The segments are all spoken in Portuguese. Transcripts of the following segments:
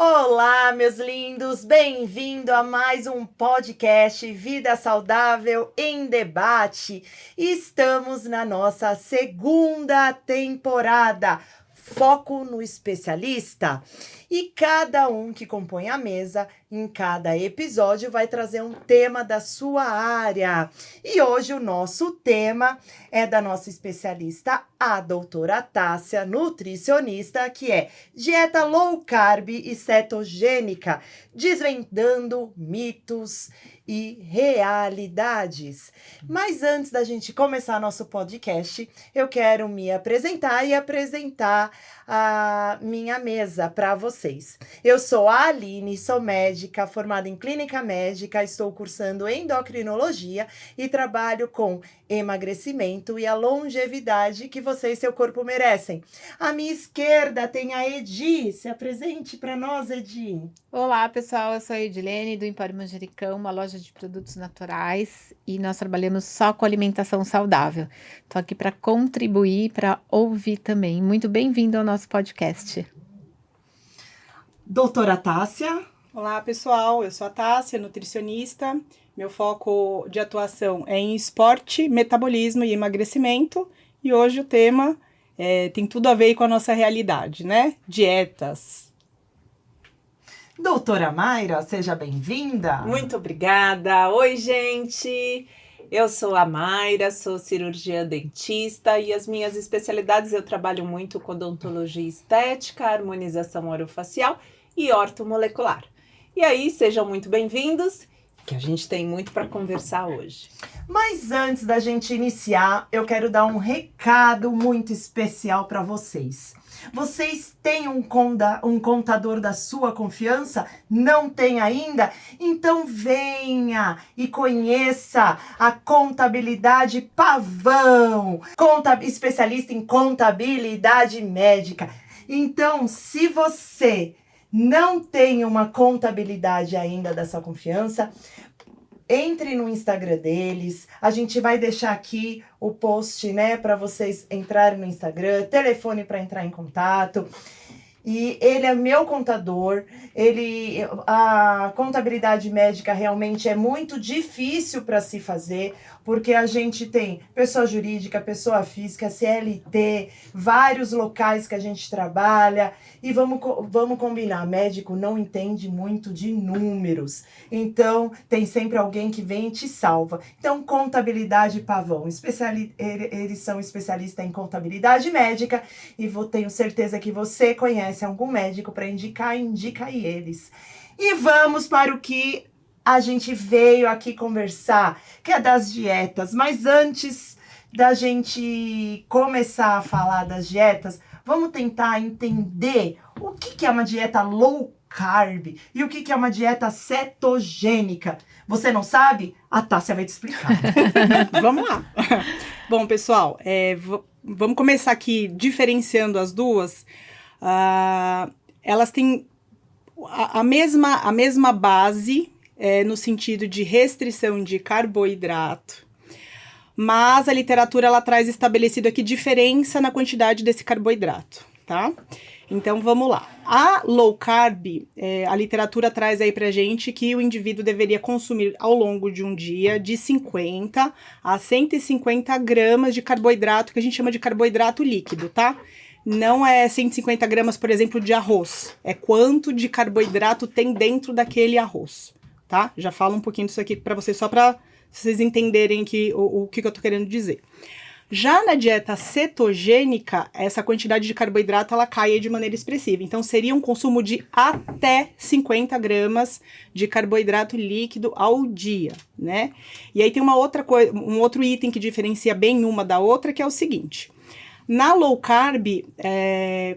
Olá, meus lindos! Bem-vindo a mais um podcast Vida Saudável em Debate. Estamos na nossa segunda temporada, Foco no Especialista. E cada um que compõe a mesa, em cada episódio, vai trazer um tema da sua área. E hoje o nosso tema é da nossa especialista, a doutora Tássia, nutricionista, que é dieta low carb e cetogênica, desvendando mitos e realidades. Mas antes da gente começar nosso podcast, eu quero me apresentar e apresentar a minha mesa para vocês. Eu sou a Aline, sou médica, formada em clínica médica, estou cursando endocrinologia e trabalho com emagrecimento e a longevidade que você e seu corpo merecem. À minha esquerda tem a Edi. Se apresente para nós, Edi. Olá, pessoal, eu sou a Edilene do Empório Manjericão, uma loja de produtos naturais, e nós trabalhamos só com alimentação saudável. Estou aqui para contribuir, para ouvir também. Muito bem-vindo ao nosso podcast. Doutora Tássia. Olá, pessoal, eu sou a Tássia, nutricionista. Meu foco de atuação é em esporte, metabolismo e emagrecimento. E hoje o tema tem tudo a ver com a nossa realidade, né? Dietas. Doutora Mayra, seja bem-vinda. Muito obrigada. Oi, gente. Eu sou a Mayra, sou cirurgiã dentista e as minhas especialidades eu trabalho muito com odontologia estética, harmonização orofacial e ortomolecular. E aí, sejam muito bem-vindos, que a gente tem muito para conversar hoje. Mas antes da gente iniciar, eu quero dar um recado muito especial para vocês. Vocês têm um contador da sua confiança? Não tem ainda? Então venha e conheça a Contabilidade Pavão, especialista em contabilidade médica. Então, se você não tem uma contabilidade ainda da sua confiança, entre no Instagram deles, a gente vai deixar aqui o post, né, para vocês entrarem no Instagram, telefone para entrar em contato. E ele é meu contador, a contabilidade médica realmente é muito difícil para se fazer, porque a gente tem pessoa jurídica, pessoa física, CLT, vários locais que a gente trabalha, e vamos combinar, médico não entende muito de números, então tem sempre alguém que vem e te salva. Então, Contabilidade Pavão, eles são especialistas em contabilidade médica, e tenho certeza que você conhece algum médico para indica eles. E vamos para o que a gente veio aqui conversar, que é das dietas. Mas antes da gente começar a falar das dietas, vamos tentar entender o que é uma dieta low carb e o que é uma dieta cetogênica. Você não sabe? A Tássia vai te explicar. Vamos lá. Bom, pessoal, vamos começar aqui diferenciando as duas. Elas têm a mesma base no sentido de restrição de carboidrato, mas a literatura ela traz estabelecido aqui diferença na quantidade desse carboidrato, tá? Então vamos lá. A low carb, a literatura traz aí pra gente que o indivíduo deveria consumir ao longo de um dia de 50 a 150 gramas de carboidrato, que a gente chama de carboidrato líquido, tá? Não é 150 gramas, por exemplo, de arroz. É quanto de carboidrato tem dentro daquele arroz, tá? Já falo um pouquinho disso aqui para vocês, só para vocês entenderem o que eu tô querendo dizer. Já na dieta cetogênica, essa quantidade de carboidrato ela cai de maneira expressiva. Então, seria um consumo de até 50 gramas de carboidrato líquido ao dia, né? E aí tem uma outra coisa, um outro item que diferencia bem uma da outra, que é o seguinte. Na low carb,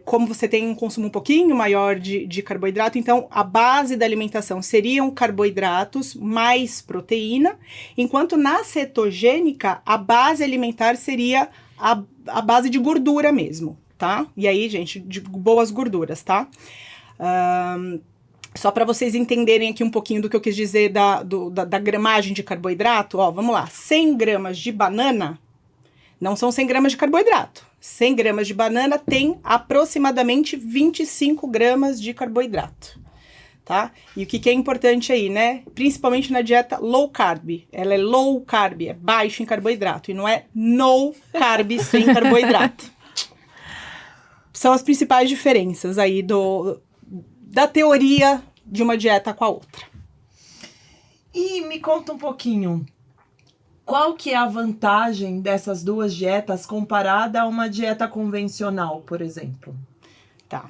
como você tem um consumo um pouquinho maior de carboidrato, então a base da alimentação seriam carboidratos mais proteína, enquanto na cetogênica a base alimentar seria a base de gordura mesmo, tá? E aí, gente, de boas gorduras, tá? Só para vocês entenderem aqui um pouquinho do que eu quis dizer da gramagem de carboidrato, ó, vamos lá, 100 gramas de banana não são 100 gramas de carboidrato. 100 gramas de banana tem aproximadamente 25 gramas de carboidrato. tá? E o que é importante aí, né? Principalmente na dieta low carb. Ela é low carb, é baixo em carboidrato. E não é no carb sem carboidrato. São as principais diferenças aí da teoria de uma dieta com a outra. E me conta um pouquinho, qual que é a vantagem dessas duas dietas comparada a uma dieta convencional, por exemplo? Tá.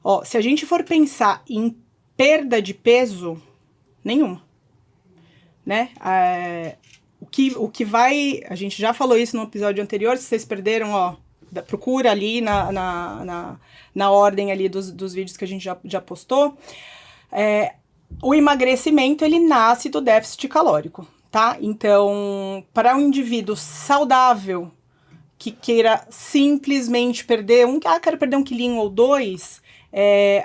Ó, se a gente for pensar em perda de peso, nenhuma, né? O que vai... A gente já falou isso no episódio anterior, se vocês perderam, ó, procura ali na ordem ali dos vídeos que a gente já postou. O emagrecimento, ele nasce do déficit calórico, tá? Então, para um indivíduo saudável que queira simplesmente perder quero perder 1 quilinho ou 2,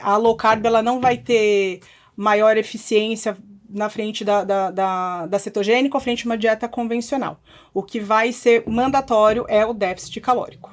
a low carb ela não vai ter maior eficiência na frente da cetogênica ou frente a uma dieta convencional. O que vai ser mandatório é o déficit calórico.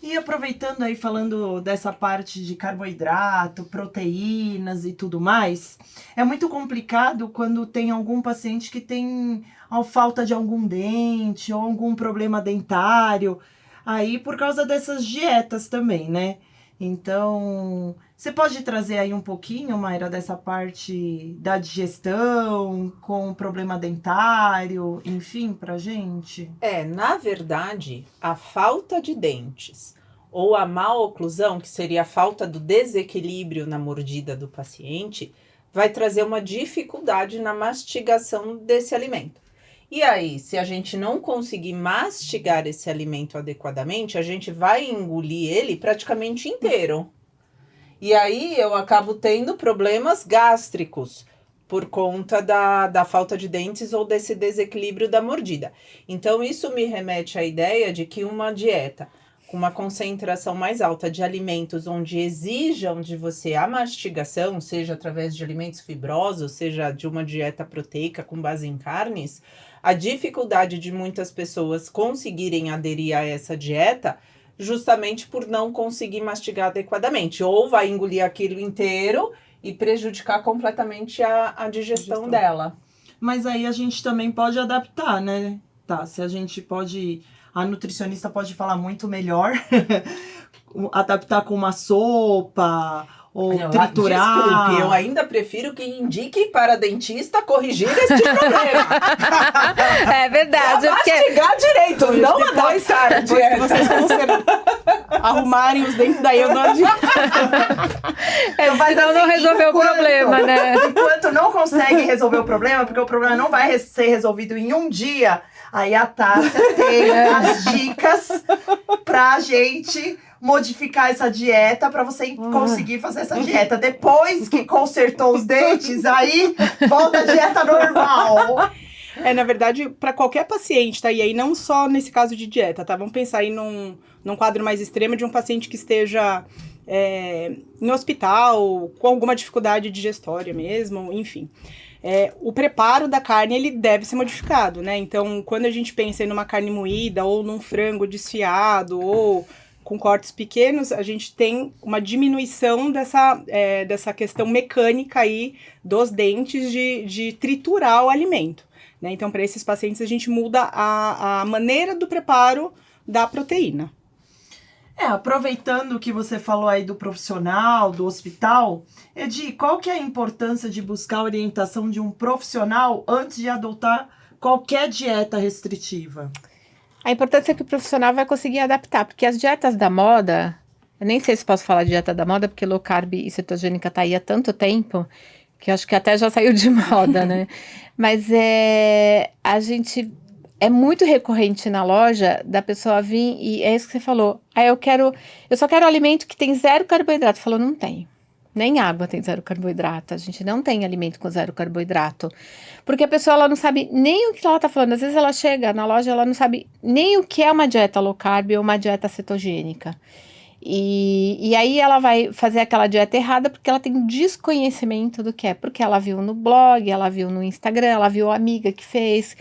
E aproveitando aí, falando dessa parte de carboidrato, proteínas e tudo mais, é muito complicado quando tem algum paciente que tem a falta de algum dente ou algum problema dentário, aí por causa dessas dietas também, né? Então, você pode trazer aí um pouquinho, Mayra, dessa parte da digestão, com problema dentário, enfim, pra gente? Na verdade, a falta de dentes ou a maloclusão, que seria a falta do desequilíbrio na mordida do paciente, vai trazer uma dificuldade na mastigação desse alimento. E aí, se a gente não conseguir mastigar esse alimento adequadamente, a gente vai engolir ele praticamente inteiro. E aí eu acabo tendo problemas gástricos por conta da falta de dentes ou desse desequilíbrio da mordida. Então, isso me remete à ideia de que uma dieta com uma concentração mais alta de alimentos onde exijam de você a mastigação, seja através de alimentos fibrosos, seja de uma dieta proteica com base em carnes, a dificuldade de muitas pessoas conseguirem aderir a essa dieta justamente por não conseguir mastigar adequadamente. Ou vai engolir aquilo inteiro e prejudicar completamente a digestão dela. Mas aí a gente também pode adaptar, né? Tá, se a gente pode... A nutricionista pode falar muito melhor. Adaptar com uma sopa... ou triturar. Desculpe, eu ainda prefiro que indique para dentista corrigir este problema. É verdade. Mastigar direito, não adaptar a Depois que vocês arrumarem os dentes, daí eu dou de... Mas senão não resolveu o problema, né? Enquanto não consegue resolver o problema, porque o problema não vai ser resolvido em um dia, aí a Tássia tem as dicas pra gente modificar essa dieta para você conseguir fazer essa dieta. Depois que consertou os dentes, aí volta a dieta normal. Na verdade, para qualquer paciente, tá? E aí não só nesse caso de dieta, tá? Vamos pensar aí num quadro mais extremo de um paciente que esteja em hospital, com alguma dificuldade digestória mesmo, enfim. O preparo da carne, ele deve ser modificado, né? Então, quando a gente pensa em numa carne moída, ou num frango desfiado, ou com cortes pequenos, a gente tem uma diminuição dessa questão mecânica aí dos dentes de triturar o alimento, né? Então, para esses pacientes, a gente muda a maneira do preparo da proteína. Aproveitando o que você falou aí do profissional, do hospital, Edi, qual que é a importância de buscar a orientação de um profissional antes de adotar qualquer dieta restritiva? A importância é que o profissional vai conseguir adaptar, porque as dietas da moda, eu nem sei se posso falar de dieta da moda, porque low carb e cetogênica tá aí há tanto tempo, que eu acho que até já saiu de moda, né? Mas a gente... É muito recorrente na loja da pessoa vir e é isso que você falou. Eu só quero alimento que tem 0 carboidrato. Falou, não tem. Nem água tem 0 carboidrato. A gente não tem alimento com 0 carboidrato. Porque a pessoa ela não sabe nem o que ela tá falando. Às vezes ela chega na loja, ela não sabe nem o que é uma dieta low carb ou uma dieta cetogênica. E aí ela vai fazer aquela dieta errada porque ela tem desconhecimento do que é. Porque ela viu no blog, ela viu no Instagram, ela viu a amiga que fez,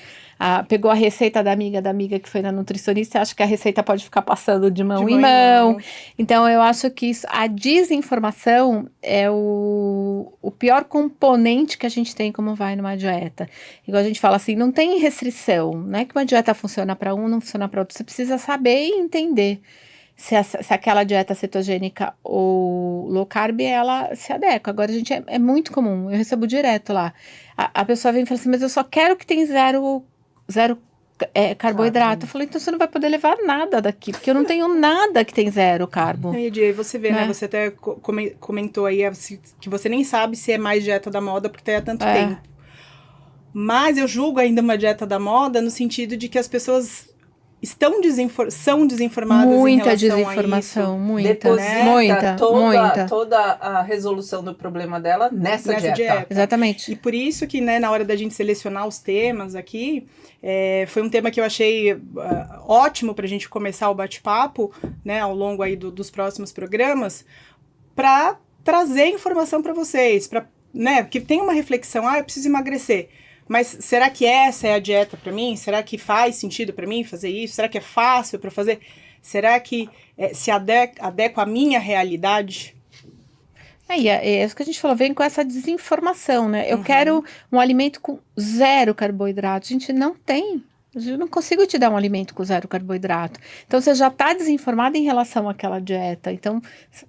pegou a receita da amiga que foi na nutricionista e acha que a receita pode ficar passando de mão em mão. Então eu acho que a desinformação é o pior componente que a gente tem como vai numa dieta. Igual a gente fala assim, não tem restrição. Não é que uma dieta funciona para um, não funciona para outro. Você precisa saber e entender se aquela dieta cetogênica ou low carb, ela se adequa. Agora, gente, é muito comum, eu recebo direto lá. A pessoa vem e fala assim, mas eu só quero que tem zero carboidrato. Eu falei, então você não vai poder levar nada daqui, porque eu não tenho nada que tem zero carbo. E aí você vê, né? Você até comentou aí que você nem sabe se é mais dieta da moda porque tem há tanto tempo. Mas eu julgo ainda uma dieta da moda no sentido de que as pessoas são desinformadas em relação desinformação, a isso. Muita Deposita muita. toda a resolução do problema dela nessa dieta. Exatamente. E por isso que, né, na hora da gente selecionar os temas aqui, foi um tema que eu achei ótimo para a gente começar o bate-papo, né, ao longo aí dos próximos programas, para trazer informação para vocês, né, que tem uma reflexão, eu preciso emagrecer. Mas será que essa é a dieta para mim? Será que faz sentido para mim fazer isso? Será que é fácil para fazer? Será que se adequa à minha realidade? É isso que a gente falou, vem com essa desinformação, né? Eu quero um alimento com zero carboidrato. Gente, não tem. Eu não consigo te dar um alimento com zero carboidrato. Então, você já está desinformado em relação àquela dieta. Então,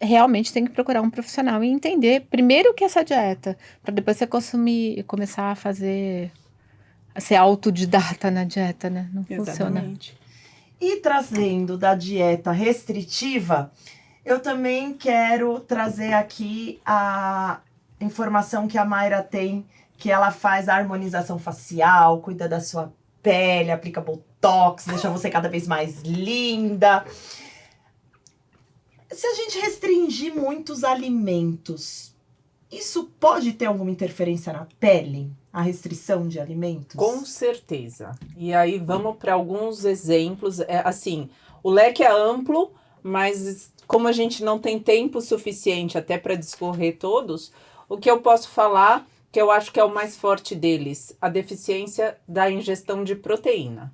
realmente tem que procurar um profissional e entender primeiro o que é essa dieta, para depois você começar a ser autodidata na dieta, né? Não Exatamente. funciona. E trazendo da dieta restritiva, eu também quero trazer aqui a informação que a Mayra tem, que ela faz a harmonização facial, cuida da sua pele, aplica botox, deixa você cada vez mais linda. Se a gente restringir muitos alimentos, isso pode ter alguma interferência na pele? A restrição de alimentos? Com certeza. E aí vamos para alguns exemplos. Assim, o leque é amplo, mas como a gente não tem tempo suficiente até para discorrer todos, o que eu posso falar, que eu acho que é o mais forte deles, a deficiência da ingestão de proteína.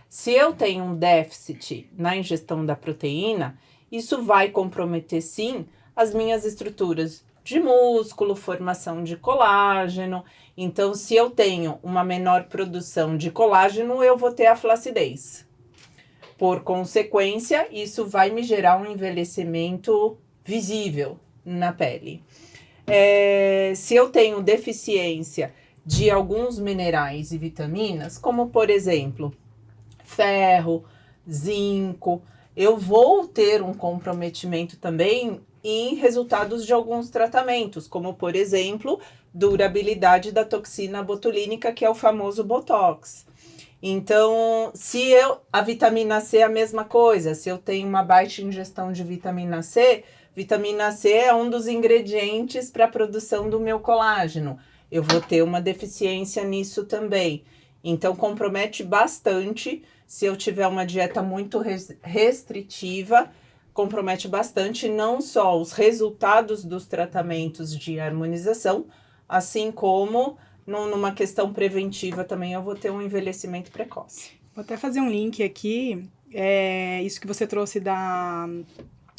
Se eu tenho um déficit na ingestão da proteína, isso vai comprometer, sim, as minhas estruturas de músculo, formação de colágeno. Então, se eu tenho uma menor produção de colágeno, eu vou ter a flacidez. Por consequência, isso vai me gerar um envelhecimento visível na pele. Se eu tenho deficiência de alguns minerais e vitaminas, como por exemplo, ferro, zinco, eu vou ter um comprometimento também em resultados de alguns tratamentos, como por exemplo, durabilidade da toxina botulínica, que é o famoso Botox. Então, a vitamina C é a mesma coisa, se eu tenho uma baixa ingestão de vitamina C é um dos ingredientes para a produção do meu colágeno. Eu vou ter uma deficiência nisso também. Então, compromete bastante. Se eu tiver uma dieta muito restritiva, compromete bastante não só os resultados dos tratamentos de harmonização, assim como numa questão preventiva também eu vou ter um envelhecimento precoce. Vou até fazer um link aqui. Isso que você trouxe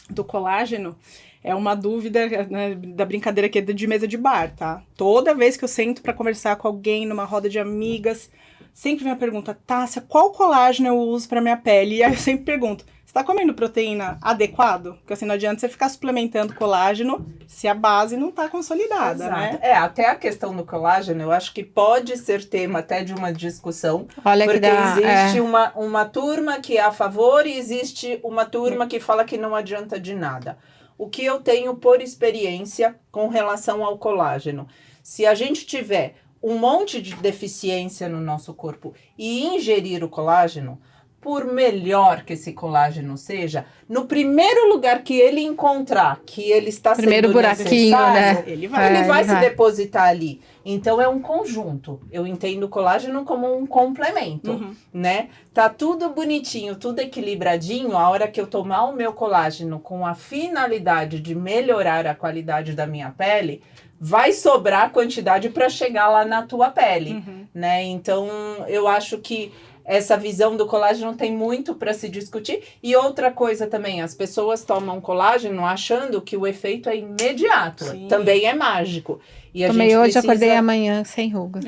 do colágeno é uma dúvida, né, da brincadeira que é de mesa de bar, tá? Toda vez que eu sento para conversar com alguém numa roda de amigas, sempre vem a pergunta, Tássia, qual colágeno eu uso para minha pele? E aí eu sempre pergunto, você tá comendo proteína adequado? Porque assim, não adianta você ficar suplementando colágeno se a base não tá consolidada, Exato. né? Até a questão do colágeno, eu acho que pode ser tema até de uma discussão. Olha porque que existe uma turma que é a favor e existe uma turma que fala que não adianta de nada. O que eu tenho por experiência com relação ao colágeno? Se a gente tiver um monte de deficiência no nosso corpo e ingerir o colágeno, por melhor que esse colágeno seja, no primeiro lugar que ele encontrar que ele está Primeiro sendo buraquinho, necessário, né? Ele vai. ele vai se depositar ali. Então é um conjunto. Eu entendo o colágeno como um complemento, né? Tá tudo bonitinho, tudo equilibradinho. A hora que eu tomar o meu colágeno com a finalidade de melhorar a qualidade da minha pele, vai sobrar quantidade para chegar lá na tua pele, né? Então eu acho que essa visão do colágeno tem muito para se discutir. E outra coisa também, as pessoas tomam colágeno achando que o efeito é imediato. Sim. Também é mágico. E a Tomei gente hoje, precisa... acordei amanhã sem ruga.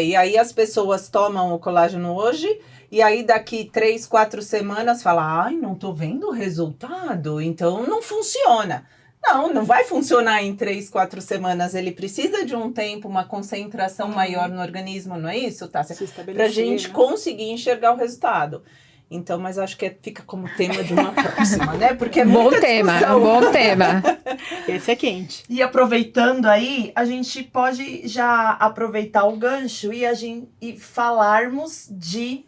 e aí as pessoas tomam o colágeno hoje, e aí daqui 3, 4 semanas fala, ai, não tô vendo o resultado, então não funciona. Não vai funcionar em 3, 4 semanas. Ele precisa de um tempo, uma concentração maior no organismo, não é isso, Tássia? Pra gente conseguir enxergar o resultado. Então, mas acho que fica como tema de uma próxima, né? Porque é muita discussão. Bom tema. Esse é quente. E aproveitando aí, a gente pode já aproveitar o gancho e falarmos de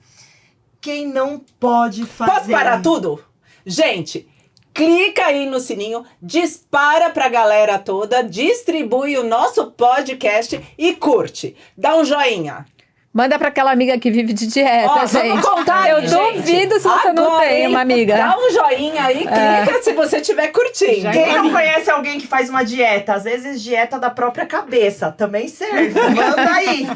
quem não pode fazer. Posso parar tudo? Gente, clica aí no sininho, dispara pra galera toda, distribui o nosso podcast e curte. Dá um joinha. Manda pra aquela amiga que vive de dieta, gente. Vamos contar, Eu gente. duvido se você não Agora, tem hein? uma amiga. Dá um joinha aí, clica se você estiver curtindo. Quem não conhece alguém que faz uma dieta? Às vezes dieta da própria cabeça, também serve. Manda aí.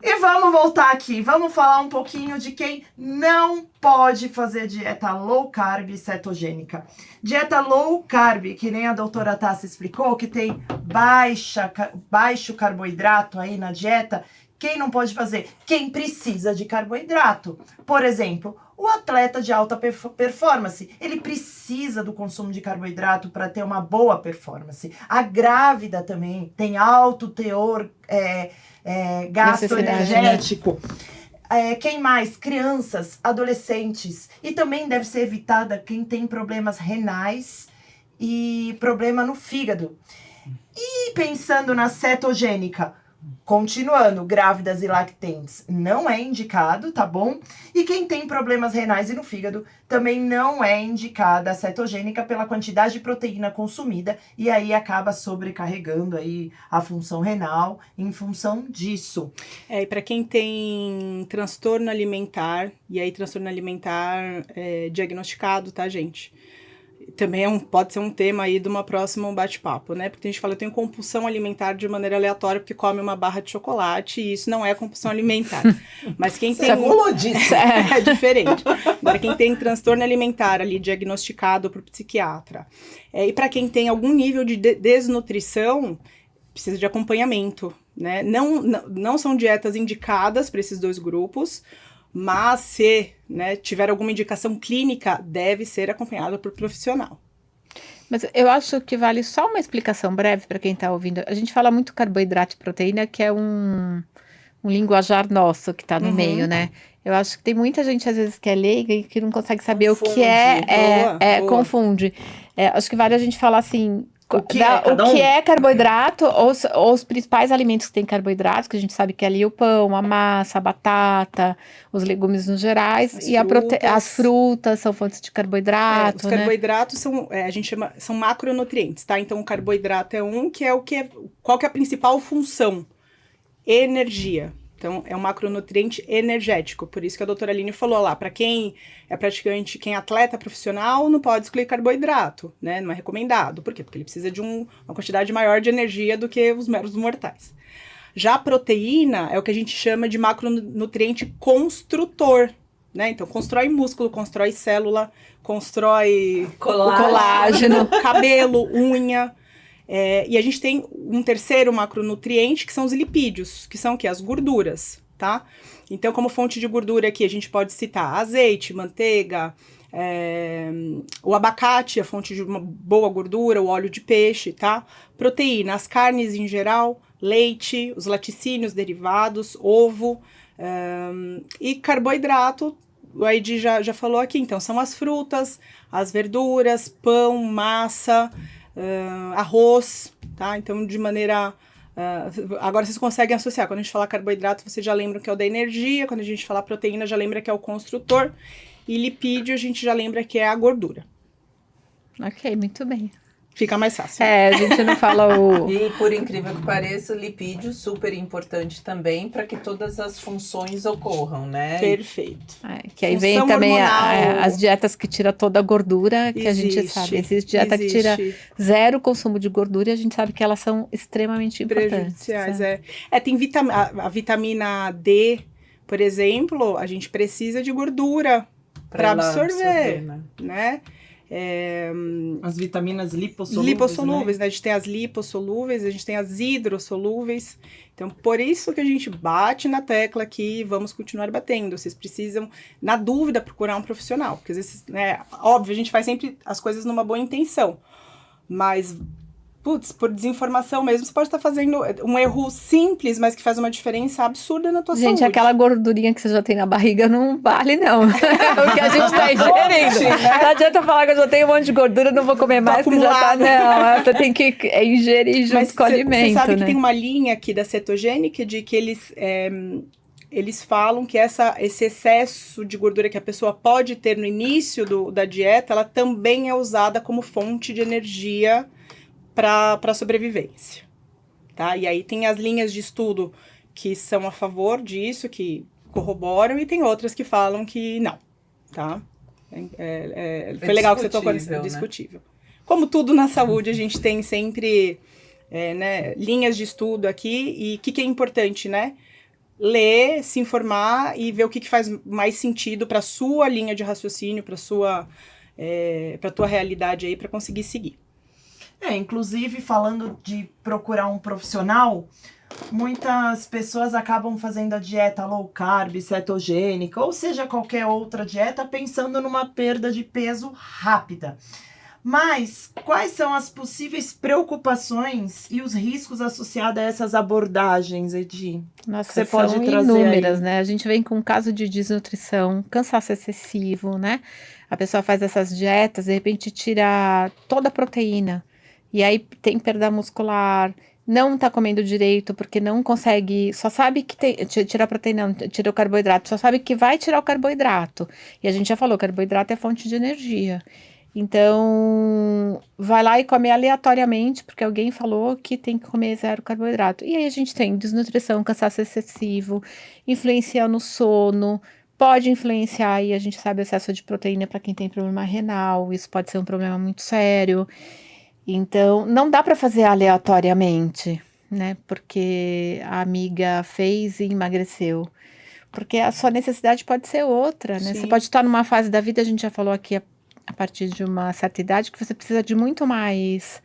E vamos voltar aqui, vamos falar um pouquinho de quem não pode fazer dieta low carb e cetogênica. Dieta low carb, que nem a doutora Tássia explicou, que tem baixo carboidrato aí na dieta, quem não pode fazer? Quem precisa de carboidrato. Por exemplo, o atleta de alta performance, ele precisa do consumo de carboidrato para ter uma boa performance. A grávida também tem alto teor gastroenergético. Quem mais? Crianças, adolescentes. E também deve ser evitada quem tem problemas renais e problema no fígado. E pensando na cetogênica, continuando, grávidas e lactentes não é indicado, tá bom? E quem tem problemas renais e no fígado também não é indicada a cetogênica pela quantidade de proteína consumida e aí acaba sobrecarregando aí a função renal em função disso. E para quem tem transtorno alimentar, e aí transtorno alimentar diagnosticado, tá, gente? Também pode ser um tema aí de uma próxima bate-papo, né? Porque a gente fala, eu tenho compulsão alimentar de maneira aleatória porque come uma barra de chocolate e isso não é compulsão alimentar. Mas quem tem... é diferente. Agora, quem tem transtorno alimentar ali diagnosticado por psiquiatra, e para quem tem algum nível de desnutrição, precisa de acompanhamento, né? Não são dietas indicadas para esses dois grupos, mas se tiver alguma indicação clínica, deve ser acompanhado por profissional. Mas eu acho que vale só uma explicação breve para quem está ouvindo. A gente fala muito carboidrato e proteína, que é um linguajar nosso que está no meio, né? Eu acho que tem muita gente, às vezes, que é leiga e que não consegue saber o que é. Confunde. Acho que vale a gente falar assim... O que é carboidrato, ou os principais alimentos que tem carboidratos, que a gente sabe que é ali o pão, a massa, a batata, os legumes no gerais, as frutas são fontes de carboidrato. Os carboidratos são, a gente chama, são macronutrientes, tá? Então o carboidrato é qual que é a principal função? Energia. Então, é um macronutriente energético. Por isso que a doutora Aline falou lá, para quem é praticante, quem é atleta profissional, não pode excluir carboidrato, né? Não é recomendado. Por quê? Porque ele precisa de uma quantidade maior de energia do que os meros mortais. Já a proteína é o que a gente chama de macronutriente construtor, né? Então, constrói músculo, constrói célula, constrói colágeno, cabelo, unha. E a gente tem um terceiro macronutriente, que são os lipídios, que são o quê? As gorduras, tá? Então, como fonte de gordura aqui, a gente pode citar azeite, manteiga, o abacate, a fonte de uma boa gordura, o óleo de peixe, tá? Proteína, as carnes em geral, leite, os laticínios derivados, ovo, e carboidrato, o Aidi já falou aqui, então, são as frutas, as verduras, pão, massa... arroz, tá? Então, de maneira Agora vocês conseguem associar. Quando a gente fala carboidrato, vocês já lembram que é o da energia. Quando a gente fala proteína, já lembra que é o construtor. E lipídio, a gente já lembra que é a gordura. Ok, muito bem. Fica mais fácil. A gente não fala o... E por incrível que pareça, lipídio super importante também para que todas as funções ocorram, né? Perfeito. que aí Função vem também hormonal. as dietas que tiram toda a gordura, que a gente Existe, sabe. Existe dieta que tira zero consumo de gordura e a gente sabe que elas são extremamente importantes. Prejudiciais, né? tem a vitamina D, por exemplo, a gente precisa de gordura para ela absorver, né? né? As vitaminas lipossolúveis, Lipossolúveis, né? A gente tem as lipossolúveis, a gente tem as hidrossolúveis. Então, por isso que a gente bate na tecla aqui, vamos continuar batendo. Vocês precisam, na dúvida, procurar um profissional. Porque às vezes, né, óbvio, a gente faz sempre as coisas numa boa intenção. Mas, putz, por desinformação mesmo, você pode estar fazendo um erro simples, mas que faz uma diferença absurda na tua saúde. Gente, aquela gordurinha que você já tem na barriga não vale, não. O que a gente tá ingerindo. Não adianta falar que eu já tenho um monte de gordura, não vou comer mais, porque já tá... Não, você tem que ingerir junto com o alimento, Você sabe né? que tem uma linha aqui da cetogênica de que eles falam que esse excesso de gordura que a pessoa pode ter no início da dieta, ela também é usada como fonte de energia para sobrevivência, tá? E aí tem as linhas de estudo que são a favor disso, que corroboram, e tem outras que falam que não, tá? Foi legal que você tocou nisso, discutível. Como tudo na saúde, a gente tem sempre né, linhas de estudo aqui, e o que é importante, né? Ler, se informar e ver o que faz mais sentido para sua linha de raciocínio, para tua realidade aí, para conseguir seguir. Inclusive, falando de procurar um profissional, muitas pessoas acabam fazendo a dieta low carb, cetogênica, ou seja, qualquer outra dieta, pensando numa perda de peso rápida. Mas quais são as possíveis preocupações e os riscos associados a essas abordagens, Edi? Nossa, você pode são trazer inúmeras, aí? né? A gente vem com um caso de desnutrição, cansaço excessivo, né? A pessoa faz essas dietas, de repente tira toda a proteína. E aí tem perda muscular, não tá comendo direito porque não consegue, só sabe que tira a proteína, não, tira o carboidrato, só sabe que vai tirar o carboidrato. E a gente já falou, carboidrato é fonte de energia. Então, vai lá e come aleatoriamente, porque alguém falou que tem que comer zero carboidrato. E aí a gente tem desnutrição, cansaço excessivo, influencia no sono, pode influenciar, e a gente sabe, o excesso de proteína para quem tem problema renal, isso pode ser um problema muito sério. Então, não dá para fazer aleatoriamente, né? Porque a amiga fez e emagreceu. Porque a sua necessidade pode ser outra, né? Sim. Você pode estar numa fase da vida, a gente já falou aqui a partir de uma certa idade, que você precisa de muito mais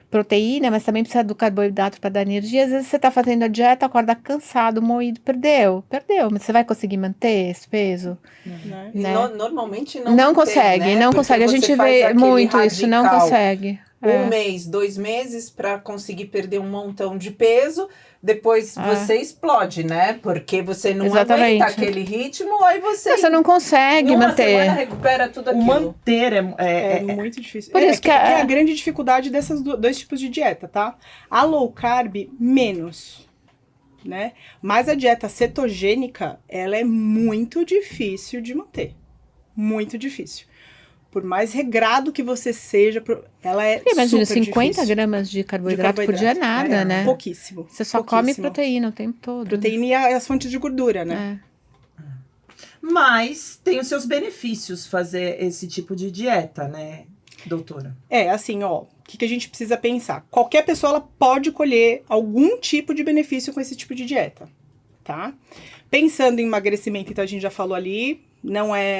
proteína, mas também precisa do carboidrato para dar energia. Às vezes você está fazendo a dieta, acorda cansado, moído, perdeu, mas você vai conseguir manter esse peso? Né? Né? Normalmente Não consegue, né? não Porque consegue. A você gente faz vê aquele muito isso, não radical. consegue. Um mês, 2 meses para conseguir perder um montão de peso, depois você explode, né? Porque você não Exatamente. aguenta aquele ritmo, aí você não consegue em uma manter. semana recupera tudo O aquilo. manter É muito difícil. Por isso que é a grande dificuldade desses dois tipos de dieta, tá? A low carb, menos, né? Mas a dieta cetogênica, ela é muito difícil de manter. Muito difícil. Por mais regrado que você seja, ela é Imagina, super 50 difícil. gramas de carboidrato por dia é nada, né? Pouquíssimo. Você só come proteína o tempo todo. Proteína e as fontes de gordura, né? Mas tem os seus benefícios fazer esse tipo de dieta, né, doutora? Assim, ó, o que a gente precisa pensar? Qualquer pessoa ela pode colher algum tipo de benefício com esse tipo de dieta, tá? Pensando em emagrecimento, então a gente já falou ali,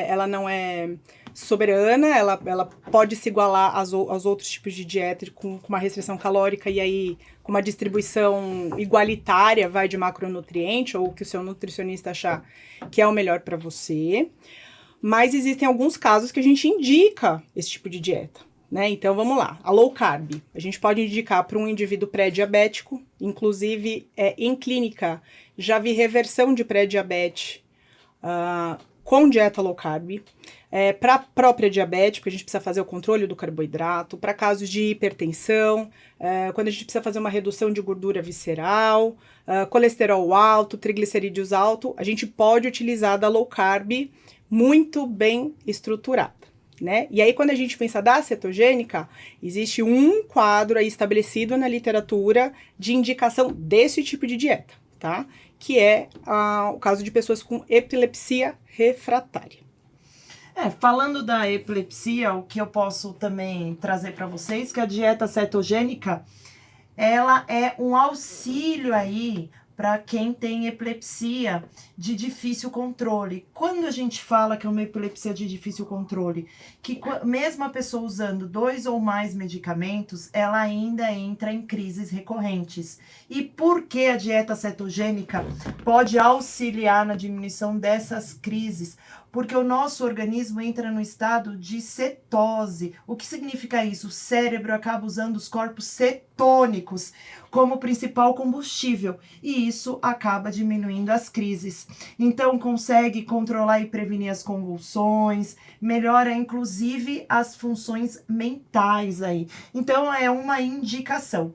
ela não é soberana, ela pode se igualar aos outros tipos de dieta com uma restrição calórica e aí com uma distribuição igualitária, vai de macronutriente, ou que o seu nutricionista achar que é o melhor para você. Mas existem alguns casos que a gente indica esse tipo de dieta, né? Então vamos lá, a low carb, a gente pode indicar para um indivíduo pré-diabético, inclusive em clínica já vi reversão de pré-diabetes com dieta low carb, para a própria diabetes, porque a gente precisa fazer o controle do carboidrato, para casos de hipertensão, quando a gente precisa fazer uma redução de gordura visceral, colesterol alto, triglicerídeos alto, a gente pode utilizar da low carb muito bem estruturada, né? E aí, quando a gente pensa da cetogênica, existe um quadro aí estabelecido na literatura de indicação desse tipo de dieta, tá? Que é o caso de pessoas com epilepsia refratária. Falando da epilepsia, o que eu posso também trazer para vocês, que a dieta cetogênica, ela é um auxílio aí para quem tem epilepsia de difícil controle. Quando a gente fala que é uma epilepsia de difícil controle, que mesmo a pessoa usando 2 ou mais medicamentos, ela ainda entra em crises recorrentes. E por que a dieta cetogênica pode auxiliar na diminuição dessas crises? Porque o nosso organismo entra no estado de cetose. O que significa isso? O cérebro acaba usando os corpos cetônicos como principal combustível, e isso acaba diminuindo as crises. Então, consegue controlar e prevenir as convulsões, melhora inclusive as funções mentais aí. Então, é uma indicação.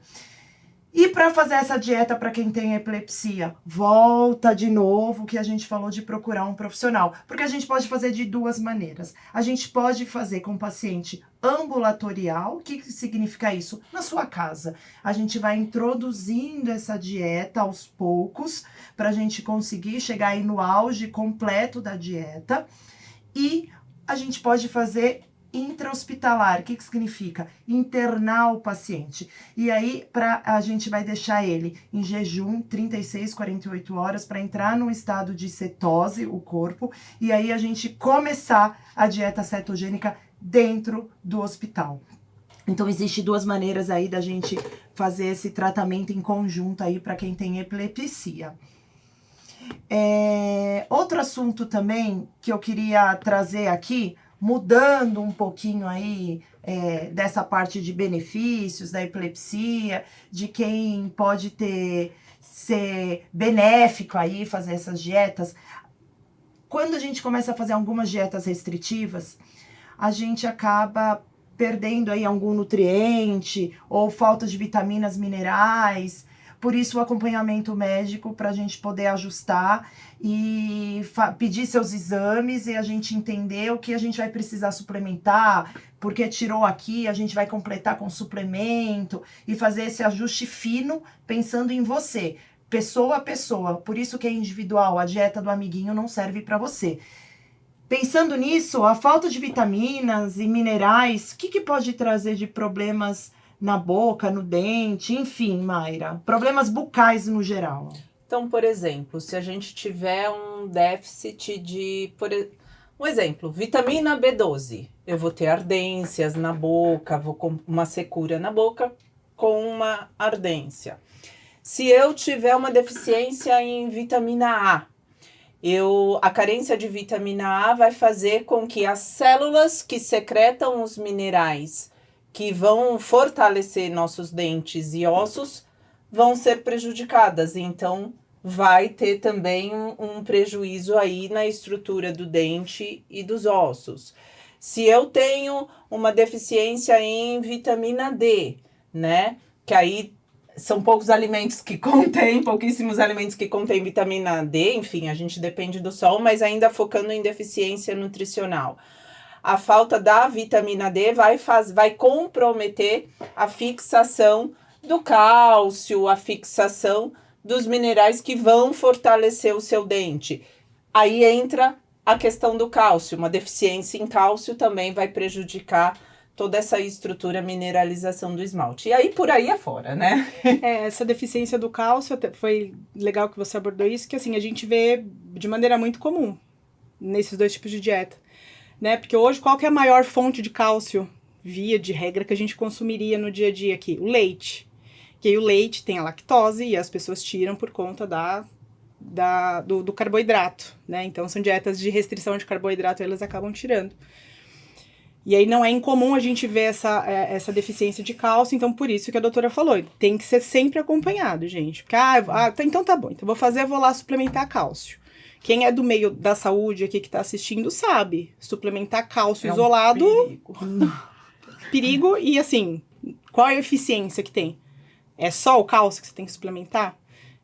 E para fazer essa dieta para quem tem epilepsia, volta de novo que a gente falou de procurar um profissional, porque a gente pode fazer de 2 maneiras. A gente pode fazer com paciente ambulatorial. O que significa isso? Na sua casa. A gente vai introduzindo essa dieta aos poucos para a gente conseguir chegar aí no auge completo da dieta. E a gente pode fazer intra-hospitalar. O que significa? Internar o paciente. E aí, a gente vai deixar ele em jejum 36, 48 horas para entrar num estado de cetose, o corpo, e aí a gente começar a dieta cetogênica dentro do hospital. Então, existem 2 maneiras aí da gente fazer esse tratamento em conjunto aí para quem tem epilepsia. Outro assunto também que eu queria trazer aqui, mudando um pouquinho aí dessa parte de benefícios da epilepsia, de quem pode ser benéfico aí fazer essas dietas. Quando a gente começa a fazer algumas dietas restritivas, a gente acaba perdendo aí algum nutriente ou falta de vitaminas, minerais. Por isso, o acompanhamento médico para a gente poder ajustar e pedir seus exames e a gente entender o que a gente vai precisar suplementar, porque tirou aqui, a gente vai completar com suplemento e fazer esse ajuste fino pensando em você, pessoa a pessoa. Por isso que é individual, a dieta do amiguinho não serve para você. Pensando nisso, a falta de vitaminas e minerais, o que pode trazer de problemas na boca, no dente, enfim, Mayra, problemas bucais no geral? Então, por exemplo, se a gente tiver um déficit um exemplo, vitamina B12, eu vou ter ardências na boca, vou com uma secura na boca com uma ardência. Se eu tiver uma deficiência em vitamina A, a carência de vitamina A vai fazer com que as células que secretam os minerais que vão fortalecer nossos dentes e ossos vão ser prejudicadas. Então, vai ter também um prejuízo aí na estrutura do dente e dos ossos. Se eu tenho uma deficiência em vitamina D, né? Que aí são pouquíssimos alimentos que contêm vitamina D, enfim, a gente depende do sol, mas ainda focando em deficiência nutricional. A falta da vitamina D vai comprometer a fixação do cálcio, a fixação dos minerais que vão fortalecer o seu dente. Aí entra a questão do cálcio. Uma deficiência em cálcio também vai prejudicar toda essa estrutura, mineralização do esmalte. E aí, por aí afora, né? Essa deficiência do cálcio, foi legal que você abordou isso, que assim, a gente vê de maneira muito comum nesses 2 tipos de dieta. Né? Porque hoje, qual que é a maior fonte de cálcio, via de regra, que a gente consumiria no dia a dia aqui? O leite. Que aí o leite tem a lactose e as pessoas tiram por conta do carboidrato, né? Então, são dietas de restrição de carboidrato, elas acabam tirando. E aí, não é incomum a gente ver essa deficiência de cálcio, então, por isso que a doutora falou, tem que ser sempre acompanhado, gente. Porque, então tá bom, então vou lá suplementar cálcio. Quem é do meio da saúde aqui que tá assistindo sabe. Suplementar cálcio É um isolado, perigo. perigo. E assim, qual é a eficiência que tem? É só o cálcio que você tem que suplementar?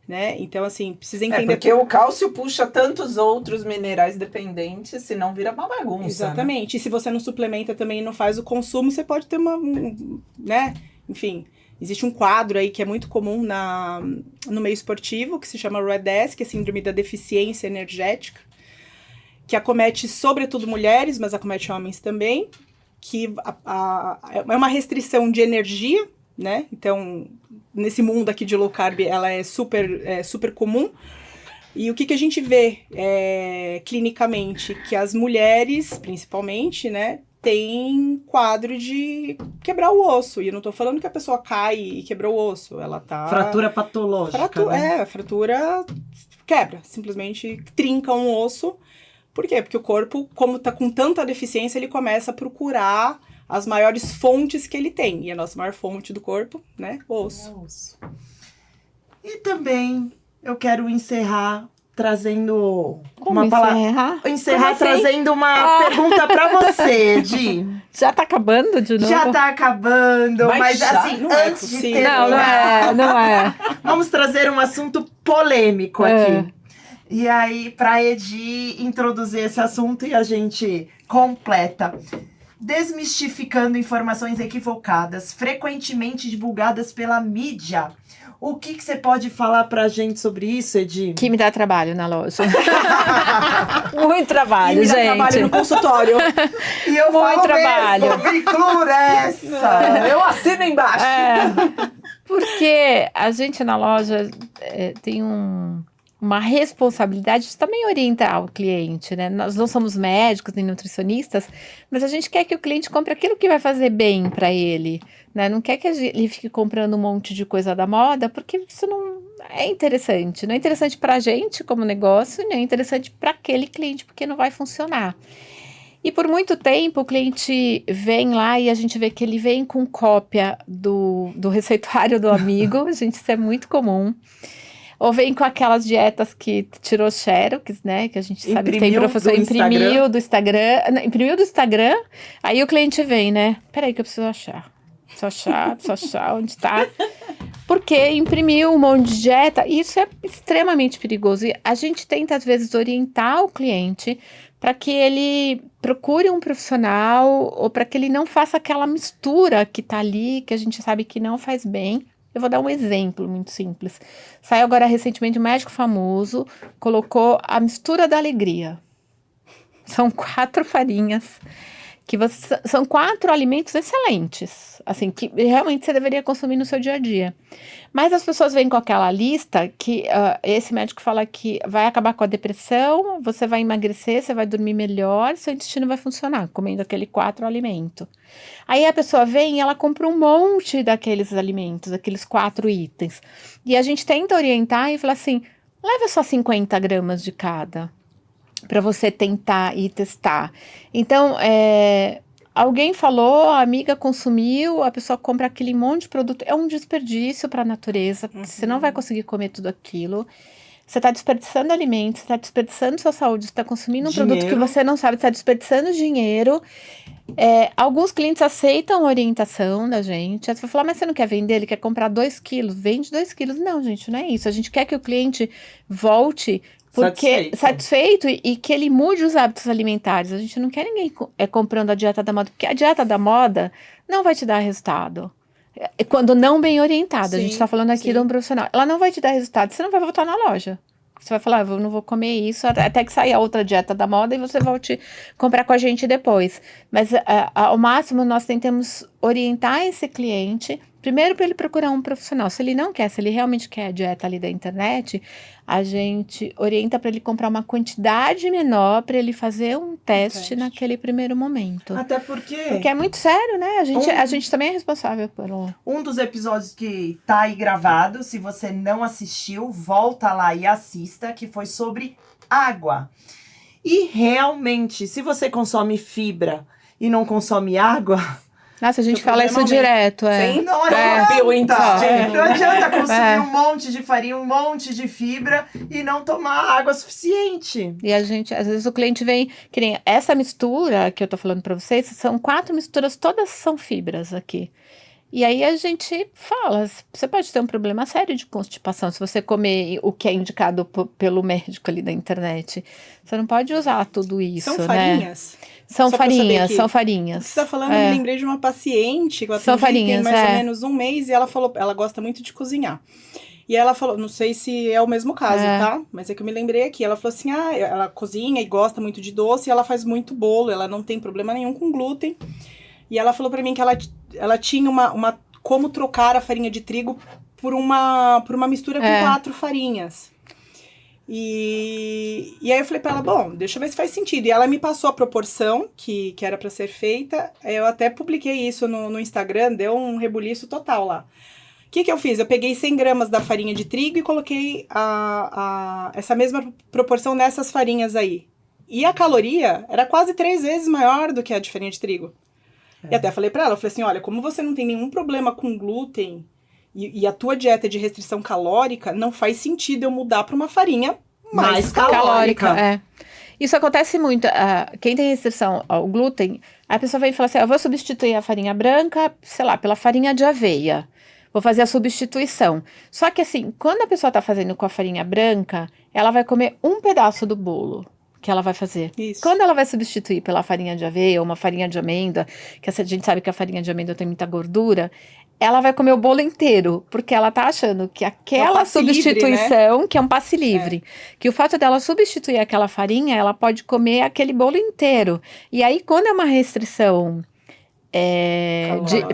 Né? Então, assim, precisa entender... Porque o cálcio puxa tantos outros minerais dependentes, senão vira uma bagunça. Exatamente. E se você não suplementa também e não faz o consumo, você pode ter né? Enfim, existe um quadro aí que é muito comum no meio esportivo, que se chama RED-S, que é a síndrome da deficiência energética, que acomete sobretudo mulheres, mas acomete homens também, que é uma restrição de energia, né? Então, nesse mundo aqui de low carb, ela é super comum. E o que a gente vê clinicamente? Que as mulheres, principalmente, né, tem quadro de quebrar o osso. E eu não tô falando que a pessoa cai e quebrou o osso. Ela tá... Fratura patológica, né? Fratura quebra. Simplesmente trinca um osso. Por quê? Porque o corpo, como tá com tanta deficiência, ele começa a procurar as maiores fontes que ele tem. E a nossa maior fonte do corpo, né? O osso. E também eu quero encerrar trazendo Como uma palavra. Como assim? Trazendo uma pergunta pra você, Edi. Já tá acabando de novo? Já tá acabando, mas já? assim, Não é antes de possível. terminar, Não é. vamos trazer um assunto polêmico aqui. E aí, pra Edi introduzir esse assunto e a gente completa. Desmistificando informações equivocadas, frequentemente divulgadas pela mídia. O que você pode falar pra gente sobre isso, Edi? Que me dá trabalho na loja. Muito trabalho, E me dá gente. trabalho no consultório. E eu Muito falo trabalho. mesmo, vincula essa! Eu assino embaixo. Porque a gente na loja tem uma responsabilidade de também orientar o cliente, né? Nós não somos médicos nem nutricionistas, mas a gente quer que o cliente compre aquilo que vai fazer bem para ele, né? Não quer que ele fique comprando um monte de coisa da moda, porque isso não é interessante. Não é interessante para a gente como negócio, nem é interessante para aquele cliente, porque não vai funcionar. E por muito tempo o cliente vem lá e a gente vê que ele vem com cópia do receituário do amigo, gente, isso é muito comum. Ou vem com aquelas dietas que tirou xerox, né? Que a gente sabe que tem professor imprimiu do Instagram. Imprimiu do Instagram, aí o cliente vem, né? Peraí que eu preciso achar. Preciso achar onde tá. Porque imprimiu um monte de dieta. E isso é extremamente perigoso. E a gente tenta, às vezes, orientar o cliente para que ele procure um profissional ou para que ele não faça aquela mistura que tá ali, que a gente sabe que não faz bem. Eu vou dar um exemplo muito simples. Saiu agora recentemente um médico famoso, colocou a mistura da alegria. São 4 farinhas, são 4 alimentos excelentes, assim, que realmente você deveria consumir no seu dia a dia. Mas as pessoas vêm com aquela lista que esse médico fala que vai acabar com a depressão, você vai emagrecer, você vai dormir melhor, seu intestino vai funcionar, comendo aquele 4 alimentos. Aí a pessoa vem e ela compra um monte daqueles alimentos, aqueles 4 itens. E a gente tenta orientar e falar assim, leva só 50 gramas de cada, para você tentar e testar. Então, alguém falou, a amiga consumiu, a pessoa compra aquele monte de produto, é um desperdício para a natureza, porque você não vai conseguir comer tudo aquilo. Você está desperdiçando alimentos, você está desperdiçando sua saúde, você está consumindo um produto que você não sabe, você está desperdiçando dinheiro. Alguns clientes aceitam a orientação da gente. Você vai falar, mas você não quer vender? Ele quer comprar 2 quilos, vende 2 quilos. Não, gente, não é isso. A gente quer que o cliente volte satisfeito e que ele mude os hábitos alimentares. A gente não quer ninguém comprando a dieta da moda, porque a dieta da moda não vai te dar resultado. Quando não bem orientada, a gente está falando aqui de um profissional. Ela não vai te dar resultado, você não vai voltar na loja. Você vai falar, eu não vou comer isso até que saia outra dieta da moda e você volte comprar com a gente depois. Mas ao máximo nós tentamos orientar esse cliente, primeiro para ele procurar um profissional. Se ele não quer, se ele realmente quer a dieta ali da internet, a gente orienta para ele comprar uma quantidade menor para ele fazer um teste naquele primeiro momento. Até porque é muito sério, né? A gente também é responsável pelo... Um dos episódios que tá aí gravado, se você não assistiu, volta lá e assista, que foi sobre água. E realmente, se você consome fibra e não consome água, Nossa, a gente Seu fala isso problema direto, Sim. Não Viu, então? adianta, não adianta consumir É. um monte de farinha, um monte de fibra e não tomar água suficiente. E a gente, às vezes o cliente vem, que nem essa mistura que eu tô falando pra vocês, são 4 misturas, todas são fibras aqui. E aí a gente fala, você pode ter um problema sério de constipação se você comer o que é indicado pelo médico ali da internet. Você não pode usar tudo isso, São né? farinhas? São Só pra eu saber farinhas, que são farinhas. Você tá falando, eu me lembrei de uma paciente que eu São atendi tem farinhas, mais ou é. menos um mês e ela falou, ela gosta muito de cozinhar. E ela falou, não sei se é o mesmo caso, É. tá? Mas é que eu me lembrei aqui. Ela falou assim, ela cozinha e gosta muito de doce e ela faz muito bolo, ela não tem problema nenhum com glúten. E ela falou pra mim que ela tinha uma como trocar a farinha de trigo por uma mistura com 4 farinhas. E aí eu falei pra ela, bom, deixa eu ver se faz sentido. E ela me passou a proporção que era pra ser feita. Eu até publiquei isso no Instagram, deu um rebuliço total lá. O que eu fiz? Eu peguei 100 gramas da farinha de trigo e coloquei essa mesma proporção nessas farinhas aí. E a caloria era quase 3 vezes maior do que a de farinha de trigo. E até falei pra ela, eu falei assim, olha, como você não tem nenhum problema com glúten e a tua dieta é de restrição calórica, não faz sentido eu mudar pra uma farinha mais calórica. É. Isso acontece muito. Quem tem restrição ao glúten, a pessoa vem e fala assim, eu vou substituir a farinha branca, sei lá, pela farinha de aveia. Vou fazer a substituição. Só que assim, quando a pessoa tá fazendo com a farinha branca, ela vai comer um pedaço do bolo que ela vai fazer. Isso. Quando ela vai substituir pela farinha de aveia ou uma farinha de amêndoa, que a gente sabe que a farinha de amêndoa tem muita gordura, ela vai comer o bolo inteiro, porque ela tá achando que aquela passe livre, substituição, que é um passe livre, que o fato dela substituir aquela farinha, ela pode comer aquele bolo inteiro. E aí, quando é uma restrição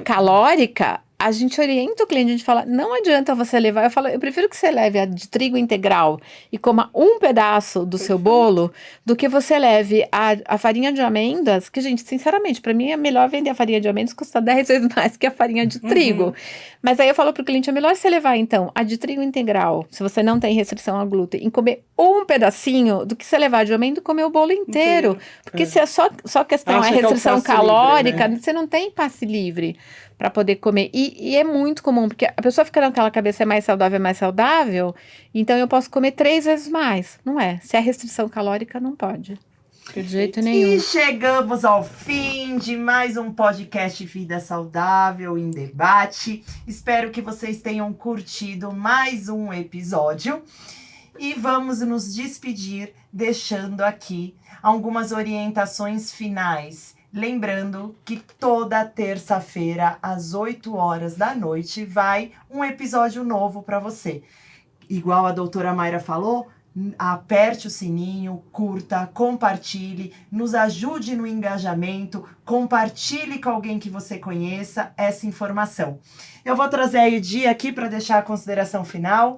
calórica, a gente orienta o cliente, a gente fala, não adianta você levar, eu prefiro que você leve a de trigo integral e coma um pedaço do seu bolo, do que você leve a farinha de amêndoas, que, gente, sinceramente, pra mim é melhor vender a farinha de amêndoas, custa 10 vezes mais que a farinha de trigo. Mas aí eu falo pro cliente, é melhor você levar, então, a de trigo integral, se você não tem restrição a glúten, e comer um pedacinho, do que você levar de amêndoa e comer o bolo inteiro. Porque se é só questão, Acha é que é o restrição passe livre, calórica, né? você não tem passe livre para poder comer. E é muito comum, porque a pessoa fica naquela cabeça, é mais saudável, então eu posso comer 3 vezes mais. Não é. Se é restrição calórica, não pode. De jeito nenhum. E chegamos ao fim de mais um podcast Vida Saudável em Debate. Espero que vocês tenham curtido mais um episódio. E vamos nos despedir deixando aqui algumas orientações finais. Lembrando que toda terça-feira, às 8 horas da noite, vai um episódio novo para você. Igual a doutora Mayra falou, aperte o sininho, curta, compartilhe, nos ajude no engajamento, compartilhe com alguém que você conheça essa informação. Eu vou trazer a Edi aqui para deixar a consideração final.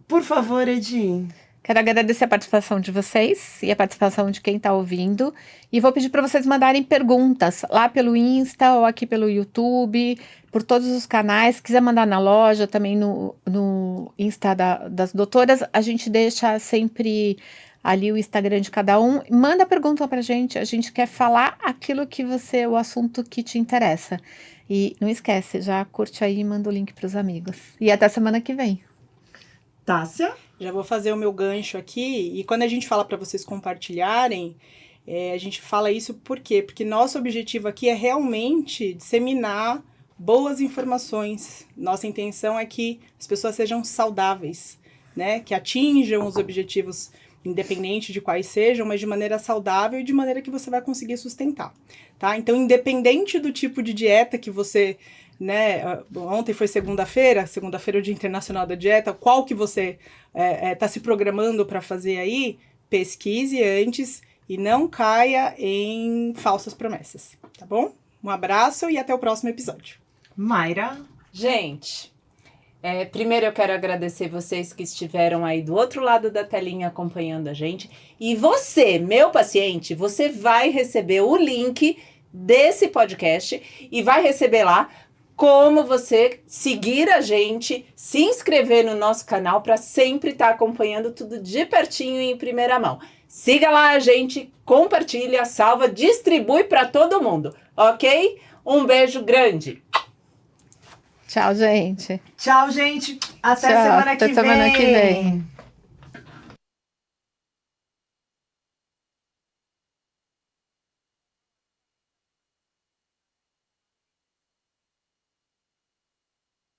Por favor, Edi. Quero agradecer a participação de vocês e a participação de quem está ouvindo. E vou pedir para vocês mandarem perguntas lá pelo Insta ou aqui pelo YouTube, por todos os canais. Se quiser mandar na loja, também no Insta das doutoras, a gente deixa sempre ali o Instagram de cada um. Manda pergunta pra gente, a gente quer falar aquilo que o assunto que te interessa. E não esquece, já curte aí e manda o link para os amigos. E até semana que vem. Tássia? Já vou fazer o meu gancho aqui. E quando a gente fala para vocês compartilharem, a gente fala isso por quê? Porque nosso objetivo aqui é realmente disseminar boas informações. Nossa intenção é que as pessoas sejam saudáveis, né? Que atinjam os objetivos, independente de quais sejam, mas de maneira saudável e de maneira que você vai conseguir sustentar, tá? Então, independente do tipo de dieta que você, né? Ontem foi segunda-feira é o Dia Internacional da Dieta. Qual que você está se programando para fazer aí? Pesquise antes e não caia em falsas promessas, tá bom? Um abraço e até o próximo episódio. Mayra? Gente, primeiro eu quero agradecer vocês que estiveram aí do outro lado da telinha acompanhando a gente. E você, meu paciente, você vai receber o link desse podcast e vai receber lá como você seguir a gente, se inscrever no nosso canal para sempre estar acompanhando tudo de pertinho e em primeira mão. Siga lá a gente, compartilha, salva, distribui para todo mundo, ok? Um beijo grande. Tchau, gente. Tchau, gente. Até Tchau, semana até que semana que vem. vem.